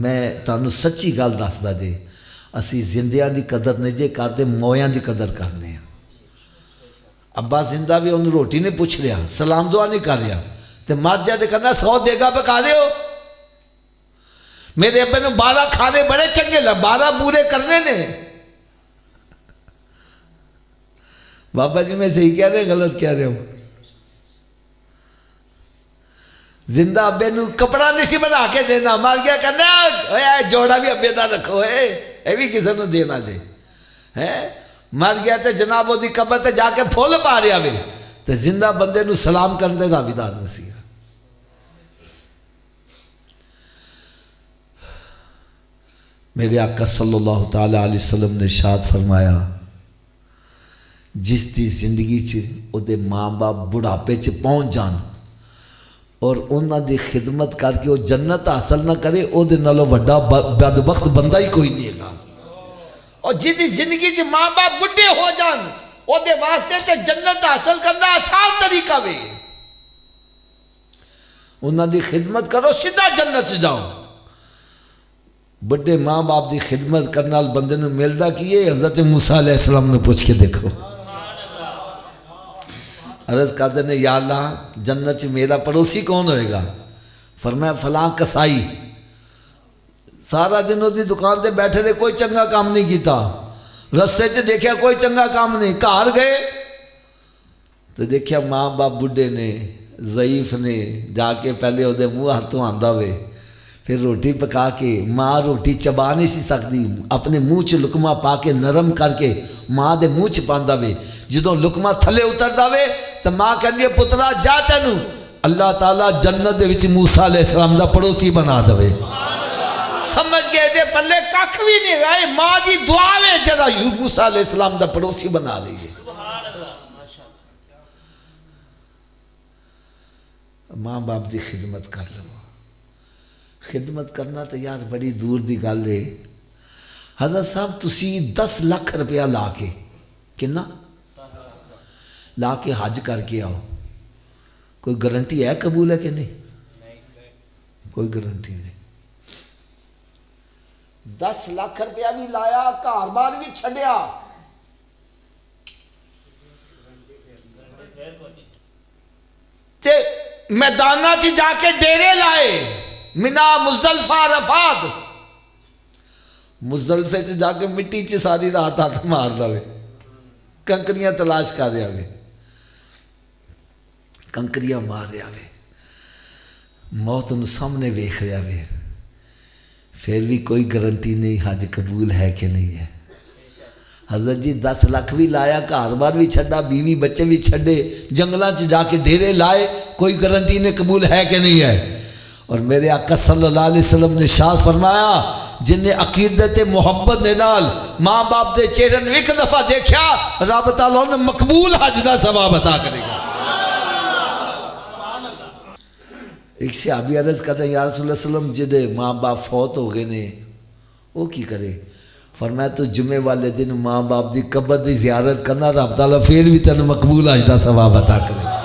میں تانوں سچی گل دسدا جے اسی زندیاں دی قدر نہیں جے کرتے مویاں دی قدر کرنے ہیں۔ ابا زندہ بھی انہوں روٹی نہیں پوچھ رہا، سلام دعا نہیں کر رہا، تے مر جا تے کرنا 100 دیگا پکا دیو۔ میرے ابے نے 12 کھانے بڑے چنگے لگ 12 پورے کرنے نے۔ بابا جی میں صحیح کہہ رہے غلط کہہ رہے ہوں؟ زندہ ابے نو کپڑا نہیں سی بنا کے دینا، مر گیا کرنا جوڑا بھی ابے دا رکھو ہے، یہ بھی کسی نے دینا جے۔ مر گیا تے جناب وہ دی قبر تے جا کے پھول پا رہا وے تے زندہ بندے نو سلام کرنے دا بھی دار نسی۔ میرے آقا صلی اللہ تعالی علیہ وسلم نے ارشاد فرمایا جس دی زندگی چ او دے ماں باپ بڑھاپے چ پہنچ جان اور انہاں دی خدمت کر کے وہ جنت حاصل نہ کرے او دے نالوں وڈا بدبخت بندہ ہی کوئی نہیں ہے۔ اور جس دی زندگی چ ماں باپ بڑھے ہو جان او دے واسطے تے جنت حاصل کرنا آسان طریقہ وے، انہاں دی خدمت کرو سیدھا جنت سے جاؤ۔ بڑے ماں باپ دی خدمت کرنے والے بندے نو ملدا کی ہے؟ حضرت موسیٰ علیہ السلام نے پوچھ کے دیکھو۔ عرض کرتے ہیں یا اللہ جنت میرا پڑوسی کون ہوئے گا؟ فرمایا فلاں کسائی، سارا دن وہ دکان تے بیٹھے رہے، کوئی چنگا کام نہیں کیتا، رستے تے دیکھا کوئی چنگا کام نہیں، گھر گئے تو دیکھا ماں باپ بڈھے نے ضعیف نے، جا کے پہلے وہ منہ ہاتھوں آندا وے، پھر روٹی پکا کے ماں روٹی چبا نہیں سی سکتی، اپنے منہ چ لقمہ پا کے نرم کر کے ماں دے منہ چ پاندا وے، جدوں لقمہ تھلے اتردا وے تو ماں کہندی ہے پترا جا تینوں اللہ تعالیٰ جنت دے وچ موسیٰ علیہ السلام دا پڑوسی بنا دے۔ سمجھ گئے دے پلے ککھ بھی نہیں رہے، ماں دی دعا وے جڑا موسیٰ علیہ السلام دا پڑوسی بنا رہی ہے۔ ماں باپ دی خدمت کر لو، خدمت کرنا تو یار بڑی دور دی گل ہے۔ حضرت صاحب تسی 10 لاکھ روپیہ لا کے کنا لا کے حج کر کے آؤ، کوئی گارنٹی ہے قبول ہے کہ نہیں؟ کوئی گارنٹی نہیں۔ 10 لاکھ روپیہ بھی لایا، گھر بار بھی چھڈیا، تے میدانہ چ جا کے ڈیرے لائے، منا مزدلفہ عرفات، مزدلفے سے جا کے مٹی چ ساری رات ہاتھ مار دے، کنکریاں تلاش کر رہا وے، کنکریاں مار رہا وے، موت انہوں سامنے ویکھ رہا وے، پھر بھی کوئی گارنٹی نہیں حج قبول ہے کہ نہیں ہے۔ حضرت جی 10 لاکھ بھی لایا، گھر بار بھی چھڈا، بیوی بچے بھی چھڈے، جنگلاں چ جا کے ڈیرے لائے، کوئی گارنٹی نہیں قبول ہے کہ نہیں ہے۔ اور میرے آقا صلی اللہ علیہ وسلم نے ارشاد فرمایا جن نے عقیدت محبت دے نال ماں باپ دے چہرے نوں ایک دفعہ دیکھا، رب تعالیٰ نے مقبول حج دا ثواب عطا کرے گا۔ ایک صحابی عرض کرتا ہے یا رسول اللہ صلی اللہ علیہ وسلم جدے ماں باپ فوت ہو گئے نے وہ کی کرے؟ فرمایا تو جمعے والے دن ماں باپ دی قبر دی زیارت کرنا، رب تعالیٰ پھر بھی تینوں مقبول حج دا ثواب عطا کرے گا۔